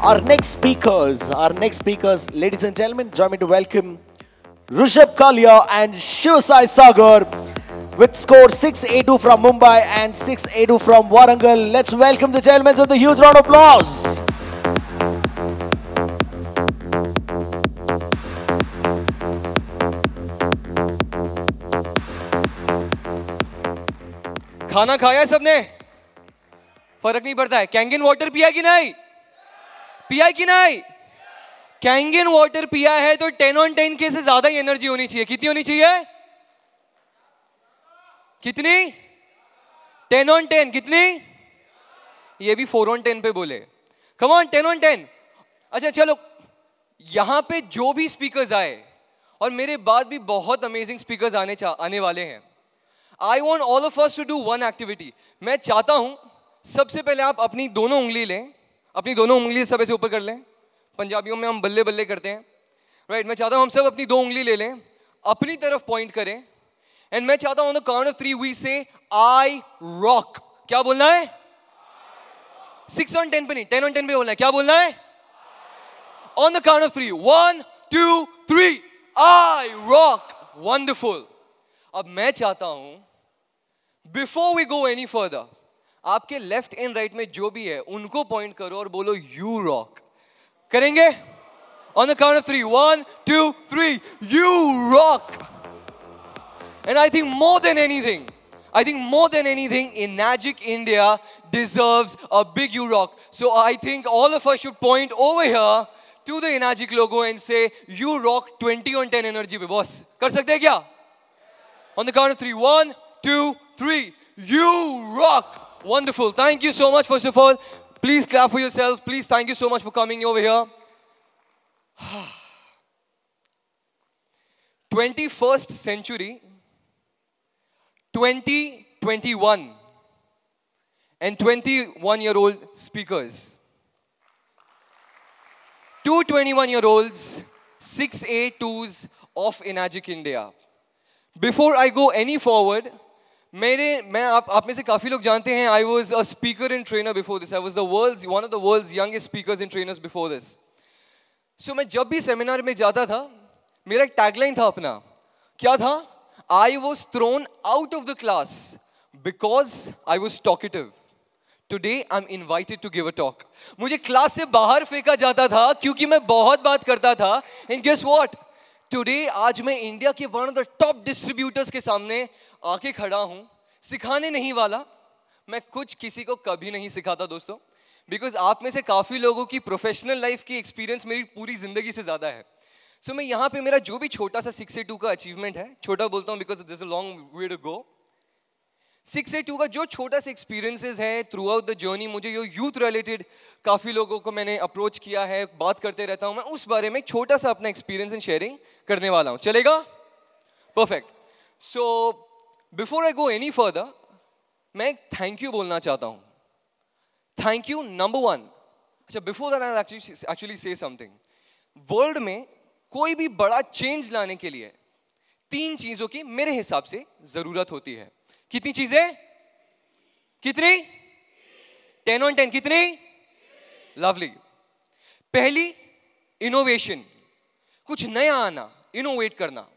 Our next speakers, ladies and gentlemen, join me to welcome Rishabh Kalia and Shiv Sai Sagar with score 6-A2 from Mumbai and 6-A2 from Warangal. Let's welcome the gentlemen with a huge round of applause. खाना खाया सबने? फर्क नहीं पड़ता है। Kangen water पिया कि नहीं? पिया कि नहीं? कैंगन वाटर पिया है तो 10 on 10 के से ज्यादा ही एनर्जी होनी चाहिए। कितनी होनी चाहिए? कितनी? 10 on 10। कितनी? ये भी 4 on 10 पे बोले। Come on 10 on 10। अच्छा चलो, यहां पे जो भी स्पीकर्स आए और मेरे बाद भी बहुत अमेजिंग स्पीकर्स आने वाले हैं। I want all of us to do one activity. मैं चाहता हूं सबसे पहले आप अपनी दोनों उंगली लें, अपनी दोनों उंगली सब ऐसे ऊपर कर लें। पंजाबियों में हम बल्ले बल्ले करते हैं, राइट? मैं चाहता हूं हम सब अपनी दो उंगली ले लें, अपनी तरफ पॉइंट करें, एंड मैं चाहता हूं on the count of 3 we say I rock. क्या बोलना है? 6 on 10 पे नहीं, 10 on 10 पे बोलना है। क्या बोलना है? On the count of 3, 1 2 3, I rock. Wonderful. अब मैं चाहता हूं before we go any further, आपके लेफ्ट एंड राइट में जो भी है उनको पॉइंट करो और बोलो यू रॉक। करेंगे? On the count of 3, 1 2 3, you rock. And I think more than anything, Enagic India deserves a big you rock. So I think all of us should point over here to the Enagic logo and say you rock 20 on 10 energy पे। Boss कर सकते हैं क्या? On the count of 3, 1 2 3, you rock. Wonderful. Thank you so much. First of all, please clap for yourself. Please, thank you so much for coming over here. 21st century, 2021 and 21-year-old speakers. 2 21-year-olds, 6A2s of Enagic India. Before I go any forward, आप में से काफी लोग जानते हैं, I was a speaker and trainer before this. I was one of the world's youngest speakers and trainers before this. So मैं जब भी सेमिनार में जाता था, मेरा एक टैगलाइन था अपना। क्या था? I was thrown out of the class because I was talkative. Today I'm invited to give a talk. मुझे क्लास से बाहर फेंका जाता था क्योंकि मैं बहुत बात करता था। And guess what? Today, आज मैं इंडिया के one of the top distributors के सामने आके खड़ा हूं, सिखाने नहीं वाला। मैं कुछ किसी को कभी नहीं सिखाता दोस्तों, बिकॉज आप में से काफी लोगों की प्रोफेशनल लाइफ की एक्सपीरियंस मेरी पूरी जिंदगी से ज्यादा है। सो मैं यहाँ पे मेरा जो भी छोटा सा 6A2 का अचीवमेंट है, छोटा बोलता हूँ because this is a long way to go. 6A2 का जो छोटा सा एक्सपीरियंसेस है थ्रू आउट द जर्नी, मुझे जो यूथ रिलेटेड काफ़ी लोगों को मैंने अप्रोच किया है, बात करते रहता हूं मैं, उस बारे में छोटा सा अपना एक्सपीरियंस एंड शेयरिंग करने वाला हूं। चलेगा? Perfect. So before I go any further, मैं एक थैंक यू बोलना चाहता हूं। Thank you number 1। अच्छा, बिफोर दैट आई एक्चुअली से समथिंग। वर्ल्ड में कोई भी बड़ा चेंज लाने के लिए 3 चीजों की मेरे हिसाब से जरूरत होती है। कितनी चीजें? कितनी? 10 on 10। कितनी? लवली। पहली, इनोवेशन, कुछ नया आना, इनोवेट करना।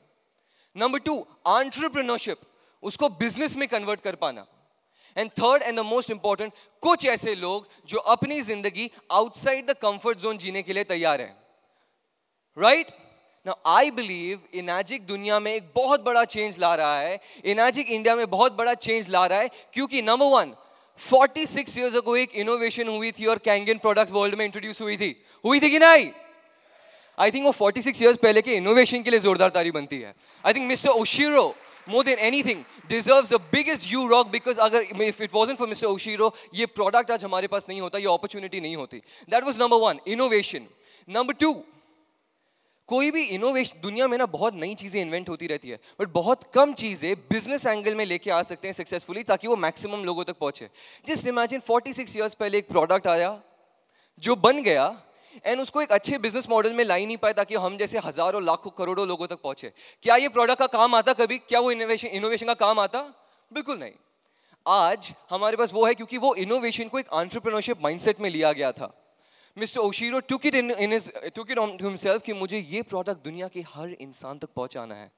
नंबर 2, एंटरप्रेन्योरशिप, उसको बिजनेस में कन्वर्ट कर पाना। And third and the most important, कुछ ऐसे लोग जो अपनी जिंदगी आउटसाइड द कंफर्ट जोन जीने के लिए तैयार हैं। Right? Now I believe Enagic दुनिया में एक बहुत बड़ा चेंज ला रहा है, Enagic इंडिया में बहुत बड़ा चेंज ला रहा है, क्योंकि नंबर 1, 46 years ago एक इनोवेशन हुई थी और कैंगन प्रोडक्ट्स वर्ल्ड में इंट्रोड्यूस हुई थी कि नहीं? आई थिंक वो 46 years पहले के इनोवेशन के लिए जोरदार ताली बनती है। I think mister Oshiro more than anything deserves the biggest you rock, because अगर if it wasn't for Mr. Oshiro, ये प्रोडक्ट आज हमारे पास नहीं होता, ये अपॉर्चुनिटी नहीं होती। That was number 1, innovation. Number 2, कोई भी इनोवेशन, दुनिया में ना बहुत नई चीजें इन्वेंट होती रहती है, बट बहुत कम चीजें बिजनेस एंगल में लेके आ सकते हैं सक्सेसफुली, ताकि वो मैक्सिमम लोगों तक पहुंचे। जस्ट इमेजिन 46 years पहले एक प्रोडक्ट आया जो बन गया, एंड उसको एक अच्छे बिजनेस मॉडल में ला ही नहीं पाए ताकि हम जैसे हजारों लाखों करोड़ों लोगों तक पहुंचे। क्या ये प्रोडक्ट का काम आता कभी? क्या वो इनोवेशन का काम आता? बिल्कुल नहीं। आज हमारे पास वो है क्योंकि वो इनोवेशन को एक एंटरप्रेन्योरशिप माइंडसेट में लिया गया था। Mr. Oshiro took it on to himself कि मुझे ये product दुनिया के हर इंसान तक पहुंचाना है.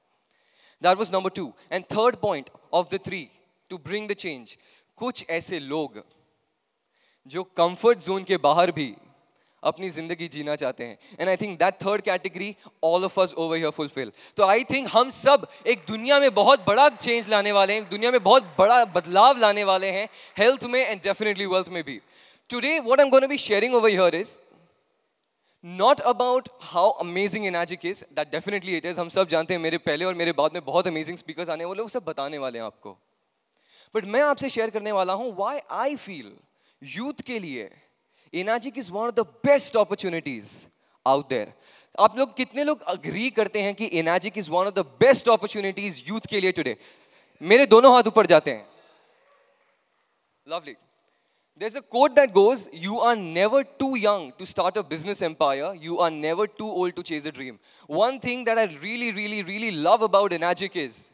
That was number 2. And third point of the 3 to bring the change. कुछ ऐसे लोग जो comfort zone के बाहर भी अपनी जिंदगी जीना चाहते हैं. And I think that third category all of us over here fulfill. तो I think हम सब एक दुनिया में बहुत बड़ा change लाने वाले हैं, दुनिया में बहुत बड़ा बदलाव लाने वाले हैं, health में and definitely wealth में भी. Today, what I'm going to be sharing over here is not about how amazing Enagic is. That definitely it is. हम सब जानते हैं मेरे पहले और मेरे बाद में बहुत amazing speakers आने वाले हैं, वो सब बताने वाले हैं आपको. But मैं आपसे share करने वाला हूँ why I feel youth के लिए Enagic is one of the best opportunities out there. आप लोग कितने लोग agree करते हैं कि Enagic is one of the best opportunities youth के लिए today? मेरे दोनों हाथ ऊपर जाते हैं. Lovely. There's a quote that goes, you are never too young to start a business empire. You are never too old to chase a dream. One thing that I really love about Enagic is,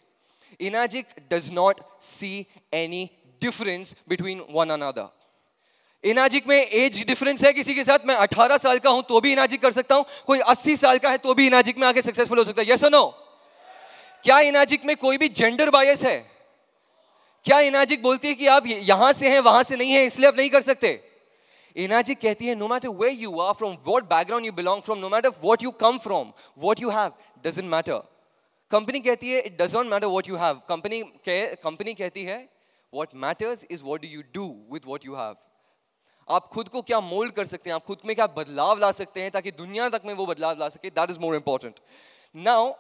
Enagic does not see any difference between one another. Enagic में age difference है किसी के साथ. मैं 18 साल का हूं तो भी Enagic कर सकता हूं. कोई 80 साल का है तो भी Enagic में आगे successful हो सकता है. Yes or no? क्या Enagic में कोई भी gender bias है? क्या Enagic बोलती है कि आप यहां से हैं वहां से नहीं हैं इसलिए आप नहीं कर सकते? Enagic कहती है no matter where you are, from what background you belong from, no matter what you come from, what you have doesn't matter. Company कहती है it doesn't matter what you have. Company कहती है what matters is what do you do with what you have. आप खुद को क्या mould कर सकते हैं, आप खुद में क्या बदलाव ला सकते हैं ताकि दुनिया तक में वो बदलाव ला सके. That is more important. Now,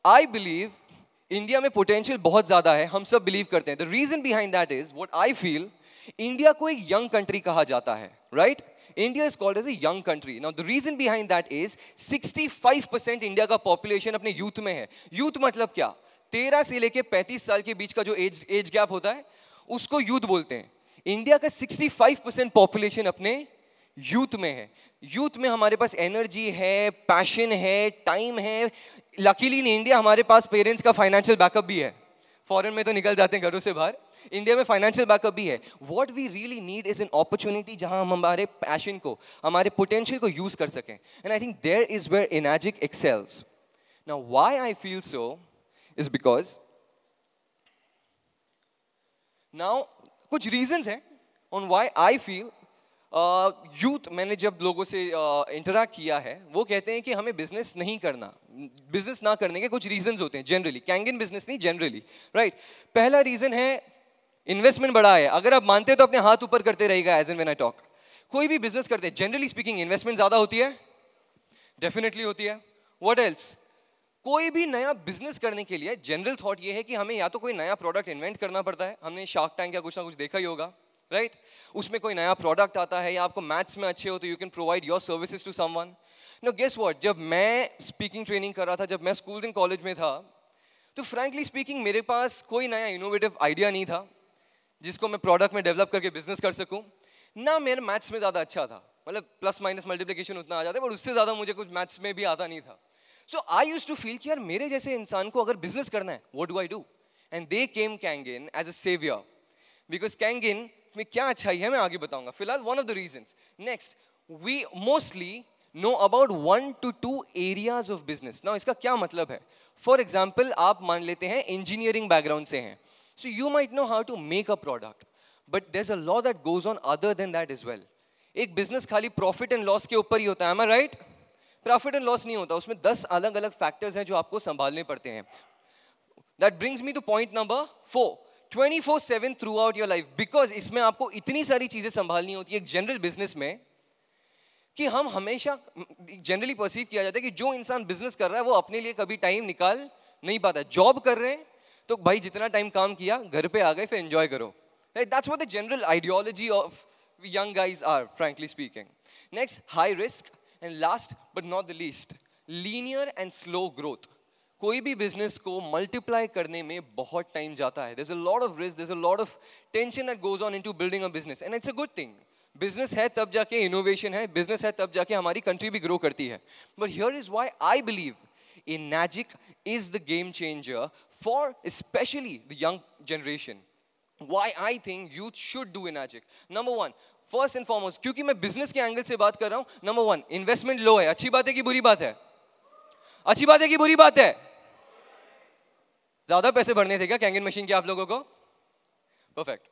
I believe India में पोटेंशियल बहुत ज्यादा है, हम सब बिलीव करते हैं. The reason behind that is what I feel, India को एक यंग कंट्री कहा जाता है, right? India is called as a young country. Now the reason behind that is 65% India का पॉपुलेशन अपने यूथ में है. यूथ मतलब क्या? 13 से लेके 35 साल के बीच का जो एज गैप होता है उसको यूथ बोलते हैं. इंडिया का 65% पॉपुलेशन अपने यूथ में है. यूथ में हमारे पास एनर्जी है, पैशन है, टाइम है. लकीली इन इंडिया हमारे पास पेरेंट्स का फाइनेंशियल बैकअप भी है. फॉरेन में तो निकल जाते हैं घरों से बाहर, इंडिया में फाइनेंशियल बैकअप भी है. What we really need is an opportunity जहां हम हमारे पैशन को, हमारे पोटेंशियल को यूज कर सकें. And I think there is where Enagic excels. Now why I feel so is because now कुछ रीजंस हैं on why I feel youth. मैंने जब लोगों से इंटरैक्ट किया है वो कहते हैं कि हमें बिजनेस नहीं करना. बिजनेस ना करने के कुछ रीजंस होते हैं जनरली, कैंगिन बिजनेस नहीं, जनरली, राइट? पहला रीजन है इन्वेस्टमेंट बड़ा है. अगर आप मानते हैं तो अपने हाथ ऊपर करते रहेगा as and when I talk. कोई भी बिजनेस करते हैं जनरली स्पीकिंग इन्वेस्टमेंट ज्यादा होती है, डेफिनेटली होती है. What else? कोई भी नया बिजनेस करने के लिए जनरल थॉट ये है कि हमें या तो कोई नया प्रोडक्ट इन्वेंट करना पड़ता है. हमने शार्क टैंक या कुछ ना कुछ देखा ही होगा, राइट? उसमें कोई नया प्रोडक्ट आता है, या आपको मैथ्स में अच्छे हो तो you can provide your services to someone. No guess what, जब मैं स्पीकिंग ट्रेनिंग कर रहा था, जब मैं स्कूल एंड कॉलेज में था, तो फ्रैंकली स्पीकिंग मेरे पास कोई नया इनोवेटिव आइडिया नहीं था जिसको मैं प्रोडक्ट में डेवलप करके बिजनेस कर सकूं. ना मेरा मैथ्स में ज़्यादा अच्छा था, मतलब प्लस माइनस मल्टीप्लिकेशन उतना आ जाता है, बट उससे ज़्यादा मुझे कुछ मैथ्स में भी आता नहीं था. सो आई यूज्ड टू फील कि यार मेरे जैसे इंसान को अगर बिजनेस करना है, what do I do? And they came Kangin as a saviour. Because Kangin में क्या अच्छाई है मैं आगे बताऊंगा. फिलहाल one of the reasons. Next, we mostly know about 1 to 2 areas of business. Now इसका क्या मतलब है? फॉर एग्जाम्पल, आप मान लेते हैं इंजीनियरिंग बैकग्राउंड से हैं, so you might know how to make a product, but there is a law that goes on other than that as well. एक बिजनेस खाली प्रॉफिट एंड लॉस के ऊपर ही होता है, am I right? Profit and loss नहीं होता, उसमें 10 अलग अलग फैक्टर्स हैं जो आपको संभालने पड़ते हैं. That brings me two point number 4. 24/7 through out your life. Because इसमें आपको इतनी सारी चीजें संभालनी होती है एक जनरल बिजनेस में, कि हम हमेशा जनरली परसीव किया जाता है कि जो इंसान बिजनेस कर रहा है वो अपने लिए कभी टाइम निकाल नहीं पाता. जॉब कर रहे हैं तो भाई जितना टाइम काम किया घर पे आ गए फिर एंजॉय करो. That's what the general ideology of young guys are, frankly speaking. Next, high risk, and last but not the least, linear and slow growth. कोई भी बिजनेस को मल्टीप्लाई करने में बहुत टाइम जाता है. There's a lot of risk, there's a lot of tension that goes on into building a business, and it's a good thing. Business है तब जाके इनोवेशन है, बिजनेस है तब जाके हमारी कंट्री भी ग्रो करती है. But here is why I believe Enagic is the game changer for especially the young generation. Why I think youth should do Enagic. Number one, first and foremost, क्योंकि मैं business के angle से बात कर रहा हूं, नंबर 1 इन्वेस्टमेंट लो है। अच्छी बात है कि बुरी बात है? अच्छी बात है कि बुरी बात है? ज्यादा पैसे भरने थे क्या कैंगन मशीन के आप लोगों को? Perfect.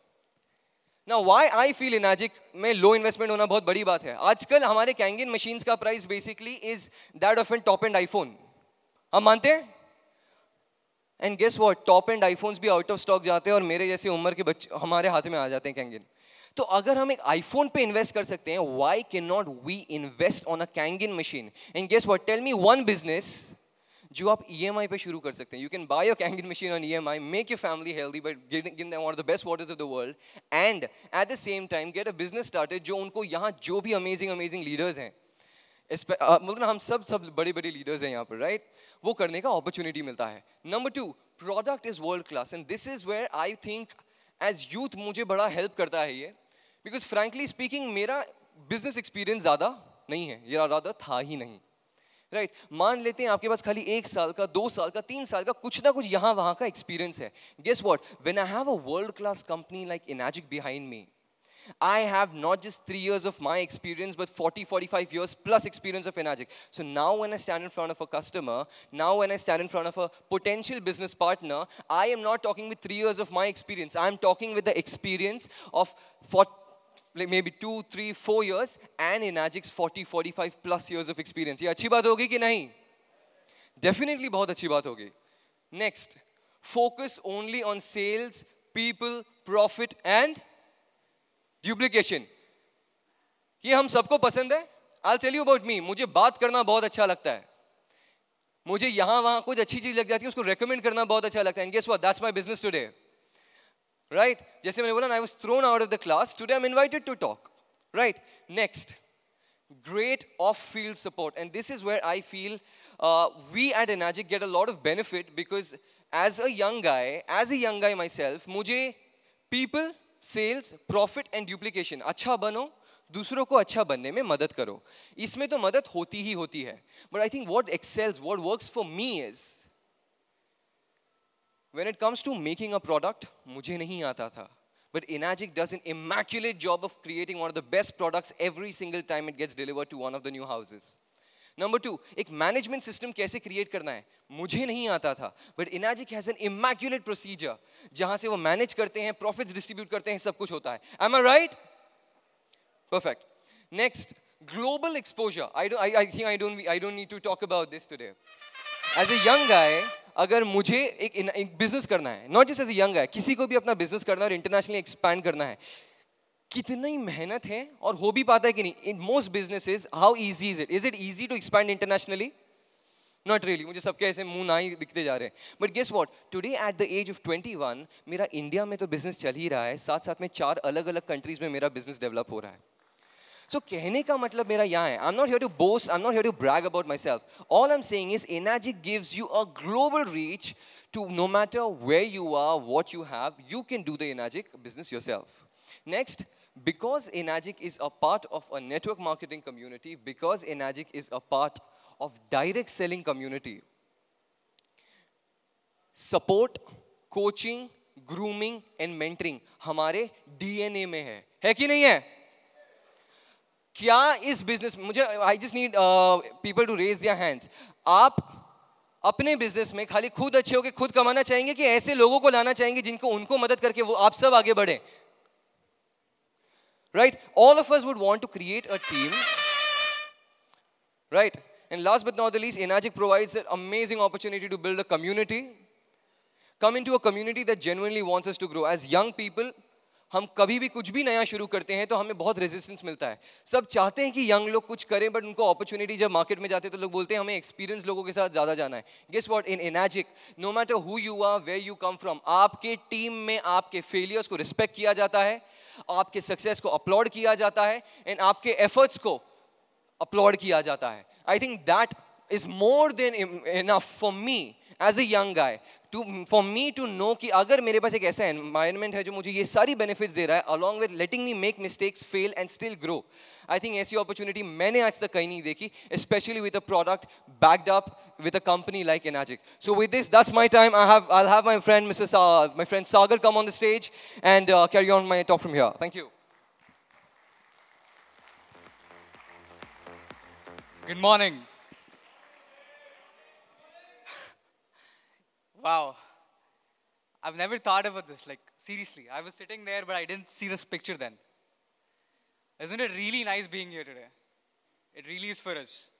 Now why I feel Enagic में लो इन्वेस्टमेंट होना बहुत बड़ी बात है। आजकल हमारे कैंगन मशीन्स का price basically is that of an top end iPhone. हम मानते हैं? And guess what, top end iPhones भी आउट ऑफ स्टॉक जाते हैं और मेरे जैसे उम्र के बच्चे हमारे हाथ में आ जाते हैं कैंगन। तो अगर हम एक आईफोन पे इन्वेस्ट कर सकते हैं, why can not we invest on a Kangen machine? And guess what, tell me one business जो आप EMI पे शुरू कर सकते हैं। You can buy your Kangen machine on EMI, make your family healthy by giving them one of the best waters of the world, and at the same time get a business started जो उनको यहाँ जो भी amazing leaders हैं, मतलब हम सब बड़े बड़े लीडर्स हैं यहाँ पर, राइट? वो करने का अपॉर्चुनिटी मिलता है। Number 2, product is world class, and this is where I think as youth मुझे बड़ा हेल्प करता है ये, बिकॉज फ्रैंकली स्पीकिंग मेरा बिजनेस एक्सपीरियंस ज्यादा नहीं है, ये ज्यादा था ही नहीं, राइट? मान लेते हैं आपके पास खाली 1 साल का, 2 साल का, 3 साल का कुछ ना कुछ यहाँ वहाँ का एक्सपीरियंस है। Guess what, when I have a world class company like Enagic behind me, I have not just 3 years of my experience, but 40-45 years plus experience of Enagic. So now when I stand in front of a customer, now when I stand in front of a potential business partner, I am not talking with 3 years of my experience. I am talking with the experience of like maybe 2, 3, 4 years and Enagic's 40-45 plus years of experience. ये अच्छी बात होगी कि नहीं? Definitely बहुत अच्छी बात होगी. Next, focus only on sales, people, profit and duplication. ये हम सबको पसंद है. I'll tell you about me. मुझे बात करना बहुत अच्छा लगता है. मुझे यहाँ वहाँ कुछ अच्छी चीज लग जाती है, उसको recommend करना बहुत अच्छा लगता है. And guess what? That's my business today. Right? जैसे मैंने बोला, I was thrown out of the class. Today I'm invited to talk. Right? Next, great off-field support, and this is where I feel we at Enagic get a lot of benefit, because as a young guy myself, मुझे people, sales, profit and duplication, अच्छा बनो, दूसरों को अच्छा बनने में मदद करो, इसमें तो मदद होती ही होती है. But I think what excels, what works for me is, when it comes to making a product, मुझे नहीं आता था, but Enagic does an immaculate job of creating one of the best products every single time it gets delivered to one of the new houses. Number 2, एक management system कैसे create करना है, मुझे नहीं आता था, but Enagic has an immaculate procedure जहाँ से वो manage करते हैं, profits distribute करते हैं, सब कुछ होता है. Am I right? Perfect. Next, global exposure. I think I don't need to talk about this today. As a young guy, अगर मुझे एक बिजनेस करना है, not just as a young guy, किसी को भी अपना बिजनेस करना है और इंटरनेशनली एक्सपैंड करना है, कितनी मेहनत है और हो भी पाता है कि नहीं? In most businesses, how easy is it easy to expand internationally? Not really. मुझे सबके ऐसे मुंह ना ही दिखते जा रहे हैं. But guess what, today at the age of 21 मेरा इंडिया में तो बिजनेस चल ही रहा है, साथ साथ में 4 अलग अलग कंट्रीज में मेरा बिजनेस डेवलप हो रहा है. So कहने का मतलब मेरा यहाँ है, I'm not here to boast, I'm not here to brag about myself. All I'm saying is Enagic gives you a global reach to, no matter where you are, what you have, you can do the Enagic business yourself. Next, because Enagic is a part of a network marketing community, because Enagic is a part of direct selling community, support, coaching, grooming and mentoring हमारे DNA में है कि नहीं है? क्या इस business, मुझे I just need people to raise their hands, आप अपने बिजनेस में खाली खुद अच्छे होके खुद कमाना चाहेंगे कि ऐसे लोगों को लाना चाहेंगे जिनको उनको मदद करके वो आप सब आगे बढ़े? Right? All of us would want to create a team, right? And last but not the least, Enagic provides an amazing opportunity to build a community, come into a community that genuinely wants us to grow. As young people, हम कभी भी कुछ भी नया शुरू करते हैं तो हमें बहुत रेजिस्टेंस मिलता है. सब चाहते हैं कि यंग लोग कुछ करें, बट उनको अपॉर्चुनिटी जब मार्केट में जाते हैं तो लोग बोलते हैं हमें एक्सपीरियंस लोगों के साथ ज्यादा जाना है. Guess what, in Enagic, no matter who you are, where you come from, आपके टीम में आपके फेलियर्स को रिस्पेक्ट किया जाता है, आपके सक्सेस को अपलॉड किया जाता है, एंड आपके एफर्ट्स को अपलॉड किया जाता है. I think that is more than enough for me as a young guy, for me to know कि अगर मेरे पास एक ऐसा environment है जो मुझे ये सारी benefits दे रहा है, along with letting me make mistakes, fail and still grow. I think ऐसी opportunity मैंने आज तक कहीं नहीं देखी, especially with a product backed up with a company like Enagic. So with this, that's my time. I'll have my friend my friend Sagar come on the stage and carry on my talk from here. Thank you. Good morning. Wow. I've never thought about this. Like, seriously. I was sitting there, but I didn't see this picture then. Isn't it really nice being here today? It really is for us.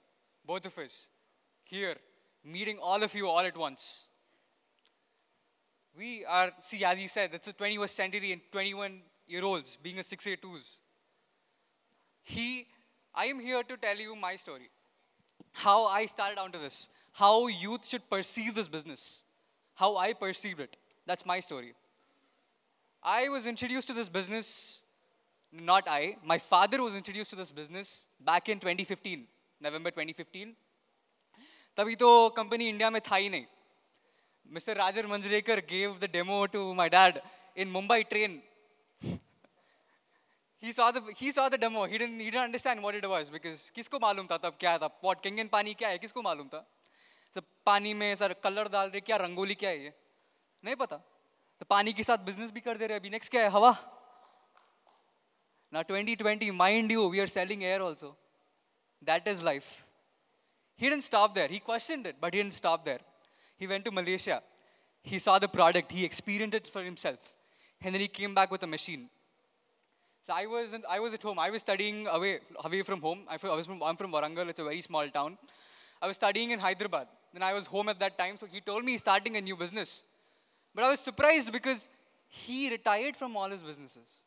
Both of us. Here. Meeting all of you all at once. We are, see, as he said, it's the 21st century and 21-year-olds being a 6A2s. I am here to tell you my story. How I started onto this. How youth should perceive this business. How I perceived it. That's my story. I was introduced to this business, not I, my father was introduced to this business back in 2015, November 2015. तभी तो company India में था ही नहीं. Mr. Rajar Manjrekar gave the demo to my dad in Mumbai train. He saw the demo. He didn't understand what it was because किसको मालूम था तब क्या था? What Kenyan पानी क्या है? किसको मालूम था? तो पानी में सर कलर डाल रहे क्या रंगोली क्या है ये? नहीं पता. तो पानी के साथ business भी कर दे रहे अभी next क्या है? हवा. Now 2020, mind you, we are selling air also. That is life. He didn't stop there. He questioned it, but he didn't stop there. He went to Malaysia. He saw the product. He experienced it for himself. And then he came back with a machine. So I was at home. I was studying away from home. I'm from Warangal. It's a very small town. I was studying in Hyderabad. Then I was home at that time. So he told me he's starting a new business. But I was surprised because he retired from all his businesses.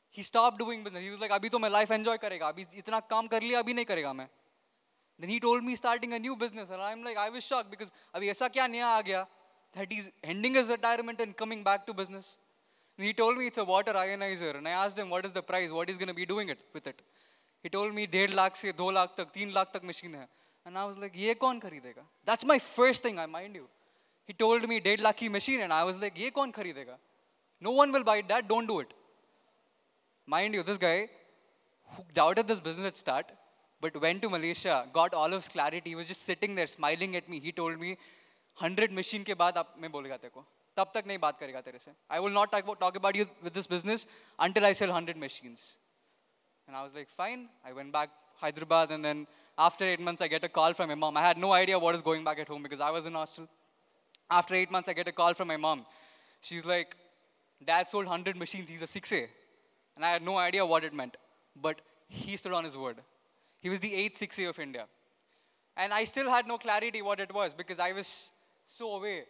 He stopped doing business. He was like, "Abhi to my life enjoy karega. Abhi itna kaam kar liya, abhi nahi karega main." Then he told me starting a new business, and I'm like, I was shocked because abhi aisa kya naya aa gaya that he's ending his retirement and coming back to business. And he told me it's a water ionizer, and I asked him what is the price, what he's going to be doing with it. He told me 1.5 lakh se 2 lakh tak, 3 lakh tak machine hai. And I was like, ye kaun kharidega? That's my first thing, I mind you. He told me 1.5 lakh ki machine, and I was like, ye kaun kharidega? No one will buy that, don't do it. Mind you, this guy who doubted this business at start, but went to Malaysia, got all of his clarity. He was just sitting there smiling at me. He told me, 100 machine के बाद आप मैं बोलेगा तेरे को. तब तक नहीं बात करेगा तेरे से. I will not talk about you with this business until I sell 100 machines. And I was like, fine. I went back Hyderabad, and then after 8 months, I get a call from my mom. I had no idea what is going back at home because I was in hostel. After 8 months, I get a call from my mom. She's like, Dad sold 100 machines. He's a 6A. And I had no idea what it meant. But he stood on his word. He was the 8th 6A of India. And I still had no clarity what it was because I was so away.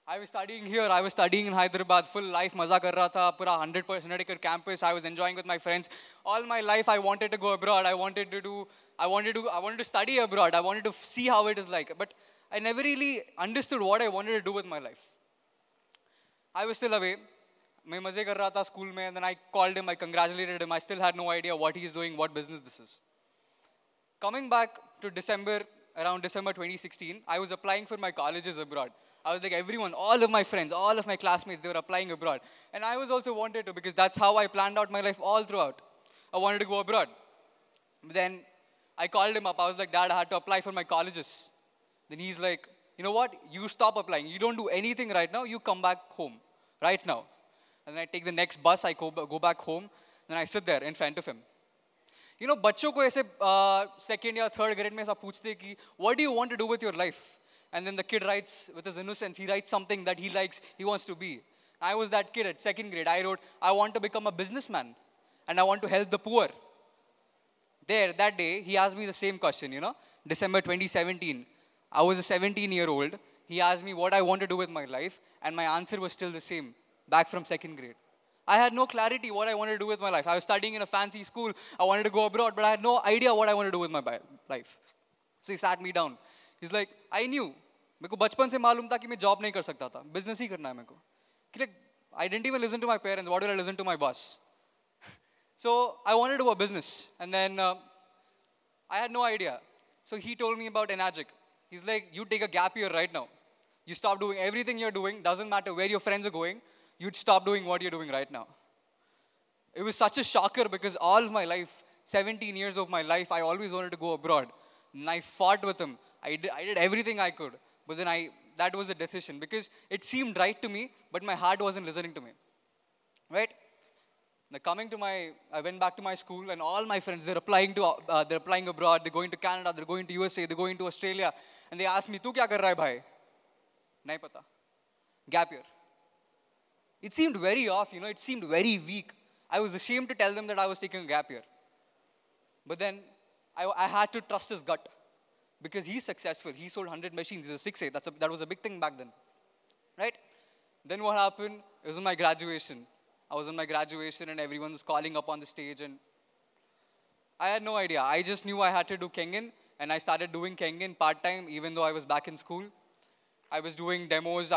I was studying here, I was studying in Hyderabad, full life, maza kar raha tha, pura 100% acre campus, I was enjoying with my friends. All my life I wanted to go abroad, I wanted to study abroad, I wanted to see how it is like. But I never really understood what I wanted to do with my life. I was still away. मैं मजे कर रहा था school में, and then I called him, I congratulated him. I still had no idea what he's doing, what business this is. Coming back to December, around December 2016, I was applying for my colleges abroad. I was like everyone, all of my friends, all of my classmates, they were applying abroad. And I was also wanted to because that's how I planned out my life all throughout. I wanted to go abroad. But then I called him up. I was like, Dad, I had to apply for my colleges. Then he's like, you know what? You stop applying. You don't do anything right now. You come back home right now. And then I take the next bus. I go back home. Then I sit there in front of him. You know, बच्चों को ऐसे second या third grade में ऐसा पूछते कि what do you want to do with your life? And then the kid writes with his innocence, he writes something that he likes, he wants to be. I was that kid at second grade. I wrote, I want to become a businessman and I want to help the poor. There, that day, he asked me the same question, you know, December 2017. I was a 17-year-old. He asked me what I want to do with my life, and my answer was still the same, back from second grade. I had no clarity what I wanted to do with my life. I was studying in a fancy school. I wanted to go abroad, but I had no idea what I wanted to do with my life. So he sat me down. He's like, I knew. मेरे को बचपन से मालूम था कि मैं job नहीं कर सकता था. बिजनेस ही करना है मेरे को. Like, I didn't even listen to my parents. What did I listen to my boss? So I wanted to do a business. And then I had no idea. So he told me about Enagic. He's like, you take a gap year right now. You stop doing everything you're doing. Doesn't matter where your friends are going. You'd stop doing what you're doing right now. It was such a shocker because all of my life, 17 years of my life, I always wanted to go abroad. And I fought with him. I did everything I could. But then that was a decision because it seemed right to me, but my heart wasn't listening to me. Right? I went back to my school, and all my friends, they're applying abroad, they're going to Canada, they're going to USA, they're going to Australia, and they asked me, "Tu kya kar raha hai, bhai?" Nahi pata. Gap year. It seemed very off, it seemed very weak. I was ashamed to tell them that I was taking a gap year. But then I had to trust his gut because he's successful. He sold 100 machines. He's a 6A. That was a big thing back then. Right? Then what happened? It was on my graduation. I was on my graduation and everyone was calling up on the stage and I had no idea. I just knew I had to do Kengen and I started doing Kengen part-time even though I was back in school. I was doing demos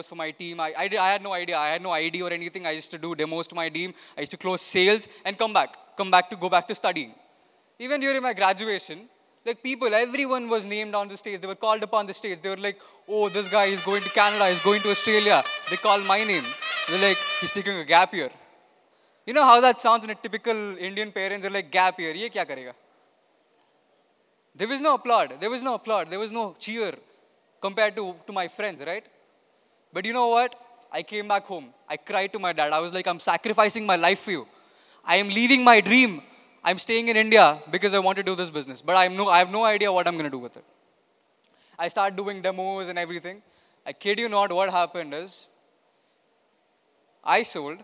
for my team. I had no idea. I had no ID or anything. I used to do demos to my team. I used to close sales and go back to studying. Even during my graduation, like everyone was named on the stage. They were called upon the stage. They were like, "Oh, this guy is going to Canada, he's going to Australia." They called my name. They're like, "He's taking a gap year." You know how that sounds in a typical Indian parents are like, "Gap year, ye kya karega?" There was no applaud. There was no applaud. There was no cheer compared to my friends, right? But you know what? I came back home. I cried to my dad. I was like, "I'm sacrificing my life for you. I am leaving my dream. I'm staying in India because I want to do this business. But I have no idea what I'm going to do with it." I started doing demos and everything. I kid you not, what happened is, I sold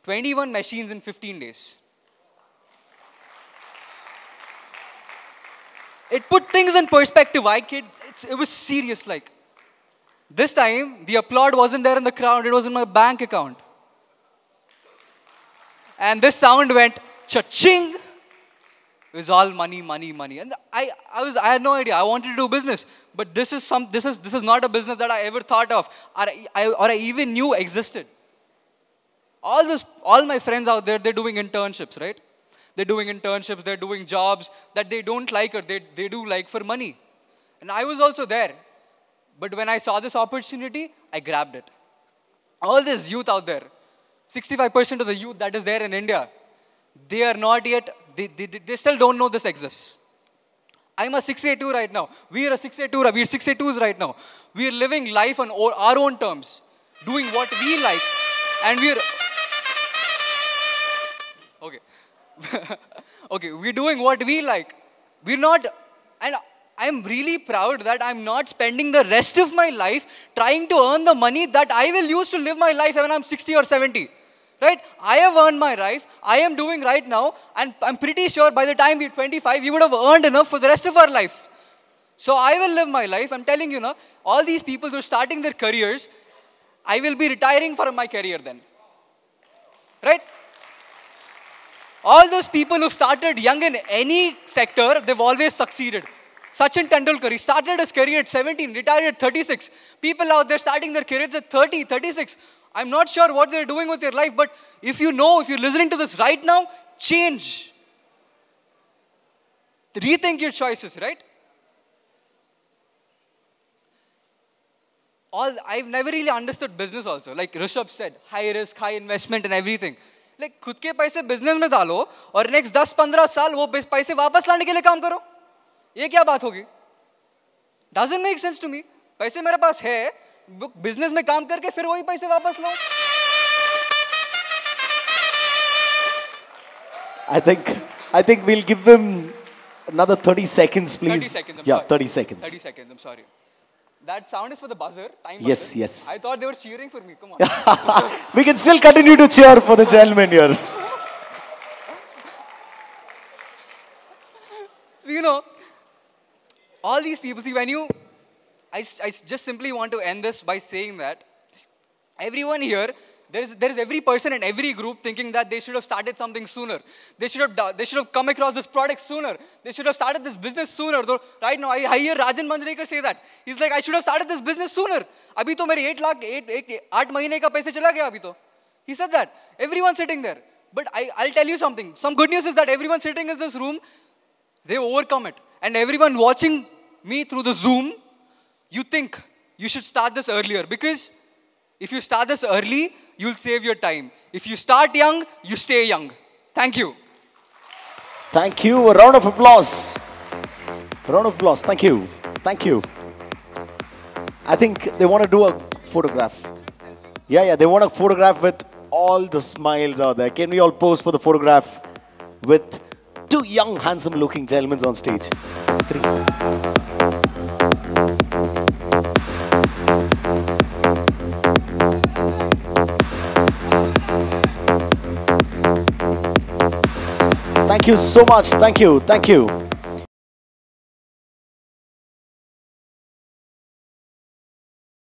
21 machines in 15 days. It put things in perspective. It was serious. Like, this time, the applaud wasn't there in the crowd. It was in my bank account. And this sound went, cha-ching. It was all money, money, money. And I had no idea. I wanted to do business. But this is not a business that I ever thought of or I even knew existed. All my friends out there, they're doing internships, right? They're doing internships, they're doing jobs that they don't like or they do like for money. And I was also there. But when I saw this opportunity, I grabbed it. All this youth out there, 65% of the youth that is there in India, they are not yet, they still don't know this exists. I'm a 6A2 right now. We're 6A2s right now. We're living life on our own terms, doing what we like, and okay, we're doing what we like. We're not, and I'm really proud that I'm not spending the rest of my life trying to earn the money that I will use to live my life when I'm 60 or 70. Right? I have earned my life. I am doing right now. And I'm pretty sure by the time we're 25, we would have earned enough for the rest of our life. So I will live my life. I'm telling you now, all these people who are starting their careers, I will be retiring from my career then. Right? All those people who started young in any sector, they've always succeeded. Sachin Tendulkar, he started his career at 17, retired at 36. People out there starting their careers at 30, 36. I'm not sure what they're doing with their life, but if you're listening to this right now, change. Rethink your choices, right? I've never really understood business also. Like Rishabh said, high risk, high investment and everything. Like, खुद के पैसे business में डालो और next 10-15 साल वो पैसे वापस लाने के लिए काम करो. ये क्या बात होगी? Doesn't make sense to me. पैसे मेरे पास है, business में काम करके फिर वही पैसे वापस लो. I think we'll give them another 30 seconds, please. 30 seconds, I'm yeah, sorry. 30 seconds. 30 seconds, I'm sorry. That sound is for the buzzer. Time Yes, buzzer. yes. I thought they were cheering for me. Come on. We can still continue to cheer for the gentleman here. So, all these people, see, I just simply want to end this by saying that everyone here, there is every person in every group thinking that they should have started something sooner. They should have come across this product sooner. They should have started this business sooner. Though right now, I hear Rajan Manjrekar say that. He's like, I should have started this business sooner. Abhi to mere 8 mahine ka paise chala gaya abhi to. He said that. Everyone's sitting there. But I'll tell you something. Some good news is that everyone sitting in this room, they overcome it. And everyone watching me through the Zoom, you think you should start this earlier. Because if you start this early, you'll save your time. If you start young, you stay young. Thank you. Thank you. A round of applause. A round of applause. Thank you. Thank you. I think they want to do a photograph. Yeah, they want a photograph with all the smiles out there. Can we all pose for the photograph with two young, handsome-looking gentlemen on stage? 3. Thank you so much. Thank you. Thank you.